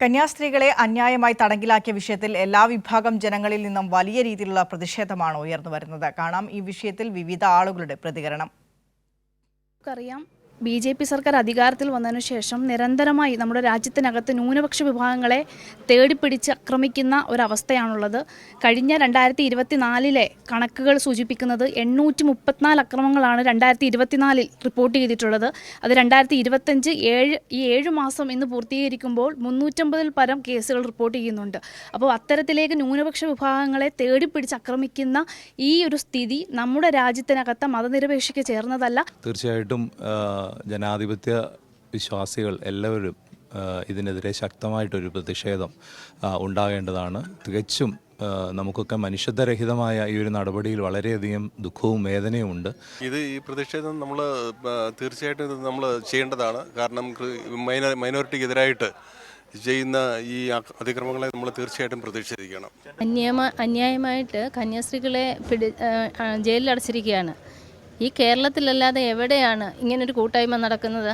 കന്യാസ്ത്രീകളെ അന്യായമായി തടങ്കിലാക്കിയ വിഷയത്തിൽ എല്ലാ വിഭാഗം ജനങ്ങളിൽ നിന്നും വലിയ രീതിയിലുള്ള പ്രതിഷേധമാണ് ഉയർന്നുവരുന്നത്. കാണാം ഈ വിഷയത്തിൽ വിവിധ ആളുകളുടെ പ്രതികരണം. BJP സർക്കാർ അധികാരത്തിൽ വന്നതിനു ശേഷം നിരന്തരമായി നമ്മുടെ രാജ്യത്തിനകത്ത് ന്യൂനപക്ഷ വിഭാഗങ്ങളെ തേടിപ്പിടിച്ച് ആക്രമിക്കുന്ന ഒരവസ്ഥയാണുള്ളത്. കഴിഞ്ഞ 2024 കണക്കുകൾ സൂചിപ്പിക്കുന്നത് 834 അക്രമങ്ങളാണ് 2024 റിപ്പോർട്ട് ചെയ്തിട്ടുള്ളത്. അത് 2025 ഈ 7 മാസം ഇന്ന് പൂർത്തീകരിക്കുമ്പോൾ 350-ൽ പരം കേസുകൾ റിപ്പോർട്ട് ചെയ്യുന്നുണ്ട്. അപ്പോൾ അത്തരത്തിലേക്ക് ന്യൂനപക്ഷ വിഭാഗങ്ങളെ തേടിപ്പിടിച്ച് ആക്രമിക്കുന്ന ഈ ഒരു സ്ഥിതി നമ്മുടെ രാജ്യത്തിനകത്ത് മതനിരപേക്ഷയ്ക്ക് ചേർന്നതല്ല. തീർച്ചയായിട്ടും ജനാധിപത്യ വിശ്വാസികൾ എല്ലാവരും ഇതിനെതിരെ ശക്തമായിട്ടൊരു പ്രതിഷേധം ഉണ്ടാകേണ്ടതാണ്. തികച്ചും നമുക്കൊക്കെ മനുഷ്യത്വരഹിതമായ ഈ ഒരു നടപടിയിൽ വളരെയധികം ദുഃഖവും വേദനയും ഉണ്ട്. ഈ പ്രതിഷേധം നമ്മൾ തീർച്ചയായിട്ടും നമ്മൾ ചെയ്യേണ്ടതാണ്. കാരണം മൈനോറിറ്റിക്കെതിരായിട്ട് ചെയ്യുന്ന ഈ അതിക്രമങ്ങളെ നമ്മൾ തീർച്ചയായിട്ടും പ്രതിഷേധിക്കണം. അന്യായമായിട്ട് കന്യാസ്ത്രീകളെ ജയിലിലടച്ചിരിക്കുകയാണ്. ഈ കേരളത്തിലല്ലാതെ എവിടെയാണ് ഇങ്ങനൊരു കൂട്ടായ്മ നടക്കുന്നത്?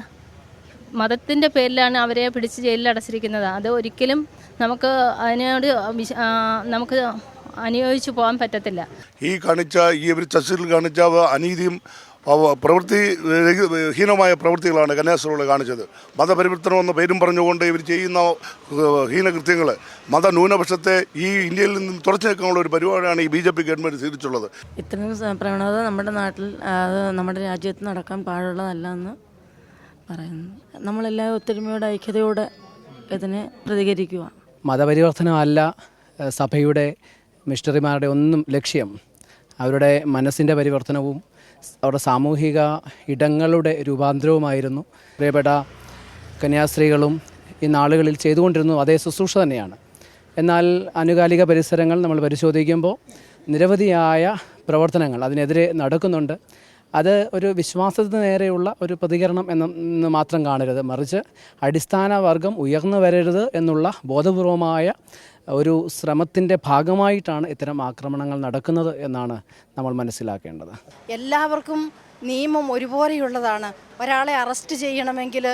മതത്തിൻ്റെ പേരിലാണ് അവരെ പിടിച്ച് ജയിലിൽ അടച്ചിരിക്കുന്നത്. അത് ഒരിക്കലും അതിനോട് നമുക്ക് അനുയോജിച്ച് പോകാൻ പറ്റത്തില്ല. ഈ ചർച്ചയിൽ കാണിച്ച അനീതിയും ഹീനമായ പ്രവൃത്തികളാണ് കന്യാസ്ത്രീകളെ കാണിച്ചത്. മതപരിവർത്തനം എന്ന പേരും പറഞ്ഞുകൊണ്ട് ഇവർ ചെയ്യുന്ന ഹീനകൃത്യങ്ങൾ മതന്യൂനപക്ഷത്തെ ഈ ഇന്ത്യയിൽ നിന്നും തുറച്ചു നിൽക്കാനുള്ള ഒരു പരിപാടിയാണ് ഈ BJP ഗവൺമെൻറ് സ്വീകരിച്ചുള്ളത്. ഇത്തരം പ്രവണത നമ്മുടെ നാട്ടിൽ നമ്മുടെ രാജ്യത്ത് നടക്കാൻ പാടുള്ളതല്ല എന്ന് പറയുന്നു. നമ്മളെല്ലാവരും ഒത്തൊരുമയോടെ ഐക്യതയോടെ ഇതിനെ പ്രതികരിക്കുക. മതപരിവർത്തനമല്ല സഭയുടെ മിഷണറിമാരുടെ ഒന്നും ലക്ഷ്യം. അവരുടെ മനസ്സിൻ്റെ പരിവർത്തനവും അവരുടെ സാമൂഹിക ഇടങ്ങളുടെ രൂപാന്തരവുമായിരുന്നു. പ്രിയപ്പെട്ട കന്യാസ്ത്രീകളും ഈ നാളുകളിൽ ചെയ്തുകൊണ്ടിരുന്നു അതേ ശുശ്രൂഷ തന്നെയാണ്. എന്നാൽ ആനുകാലിക പരിസരങ്ങൾ നമ്മൾ പരിശോധിക്കുമ്പോൾ നിരവധിയായ പ്രവർത്തനങ്ങൾ അതിനെതിരെ നടക്കുന്നുണ്ട്. അത് ഒരു വിശ്വാസത്തിന് നേരെയുള്ള ഒരു പ്രതികരണം എന്ന് മാത്രം കാണരുത്, മറിച്ച് അടിസ്ഥാന വർഗം ഉയർന്നു വരരുത് എന്നുള്ള ബോധപൂർവമായ ഒരു ശ്രമത്തിൻ്റെ ഭാഗമായിട്ടാണ് ഇത്തരം ആക്രമണങ്ങൾ നടക്കുന്നത് എന്നാണ് നമ്മൾ മനസ്സിലാക്കേണ്ടത്. എല്ലാവർക്കും നിയമം ഒരുപോലെയുള്ളതാണ്. ഒരാളെ അറസ്റ്റ് ചെയ്യണമെങ്കിൽ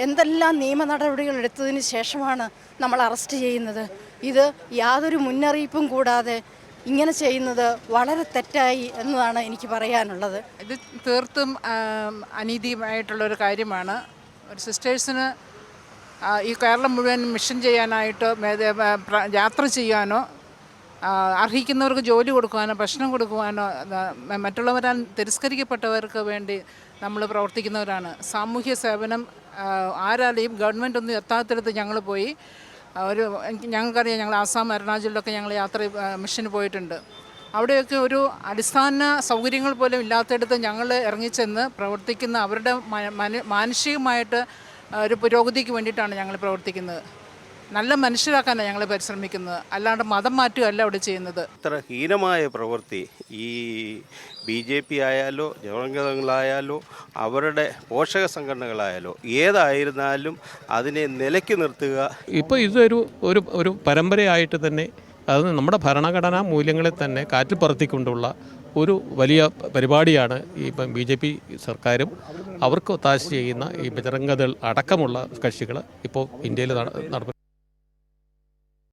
എന്തെല്ലാം നിയമ നടപടികൾ എടുത്തതിന് ശേഷമാണ് നമ്മൾ അറസ്റ്റ് ചെയ്യുന്നത്. ഇത് യാതൊരു മുന്നറിയിപ്പും കൂടാതെ ഇങ്ങനെ ചെയ്യുന്നത് വളരെ തെറ്റായി എന്നതാണ് എനിക്ക് പറയാനുള്ളത്. ഇത് തീർത്തും അനീതിയായിട്ടുള്ളൊരു കാര്യമാണ്. ഒരു സിസ്റ്റേഴ്സിന് ഈ കേരളം മുഴുവൻ മിഷൻ ചെയ്യാനായിട്ട് യാത്ര ചെയ്യാനോ അർഹിക്കുന്നവർക്ക് ജോലി കൊടുക്കുവാനോ ഭക്ഷണം കൊടുക്കുവാനോ മറ്റുള്ളവരാൽ തിരസ്കരിക്കപ്പെട്ടവർക്ക് വേണ്ടി നമ്മൾ പ്രവർത്തിക്കുന്നവരാണ്. സാമൂഹ്യ സേവനം ആരാലെയും ഗവൺമെൻറ് ഒന്നും എത്താത്തിടത്ത് ഞങ്ങൾ പോയി ഞങ്ങൾക്കറിയാം, ഞങ്ങൾ ആസാം അരുണാചലിലൊക്കെ ഞങ്ങൾ മിഷന് പോയിട്ടുണ്ട്. അവിടെയൊക്കെ ഒരു അടിസ്ഥാന സൗകര്യങ്ങൾ പോലും ഇല്ലാത്തയിടത്ത് ഞങ്ങൾ ഇറങ്ങിച്ചെന്ന് പ്രവർത്തിക്കുന്ന അവരുടെ മാനുഷികമായിട്ട് ഒരു പുരോഗതിക്ക് വേണ്ടിയിട്ടാണ് ഞങ്ങൾ പ്രവർത്തിക്കുന്നത്. നല്ല മനുഷ്യരാക്കാനാണ് ഞങ്ങൾ പരിശ്രമിക്കുന്നത്, അല്ലാണ്ട് മതം മാറ്റുകയല്ല അവിടെ ചെയ്യുന്നത്. ഇത്ര ഹീനമായ പ്രവൃത്തി ഈ BJP ആയാലോ ജനങ്ങളായാലോ അവരുടെ പോഷക സംഘടനകളായാലോ ഏതായിരുന്നാലും അതിനെ നിലയ്ക്ക് നിർത്തുക. ഇപ്പോൾ ഇതൊരു ഒരു പരമ്പരയായിട്ട് തന്നെ അത് നമ്മുടെ ഭരണഘടനാ മൂല്യങ്ങളെ തന്നെ കാറ്റിൽ പറത്തിക്കൊണ്ടുള്ള ഒരു വലിയ പരിപാടിയാണ് ഈ BJP സർക്കാരും അവർക്ക് ഒത്താശ ചെയ്യുന്ന ഈ ബജറംഗദൾ അടക്കമുള്ള കക്ഷികൾ ഇപ്പോൾ ഇന്ത്യയിൽ നടത്തുന്നത്.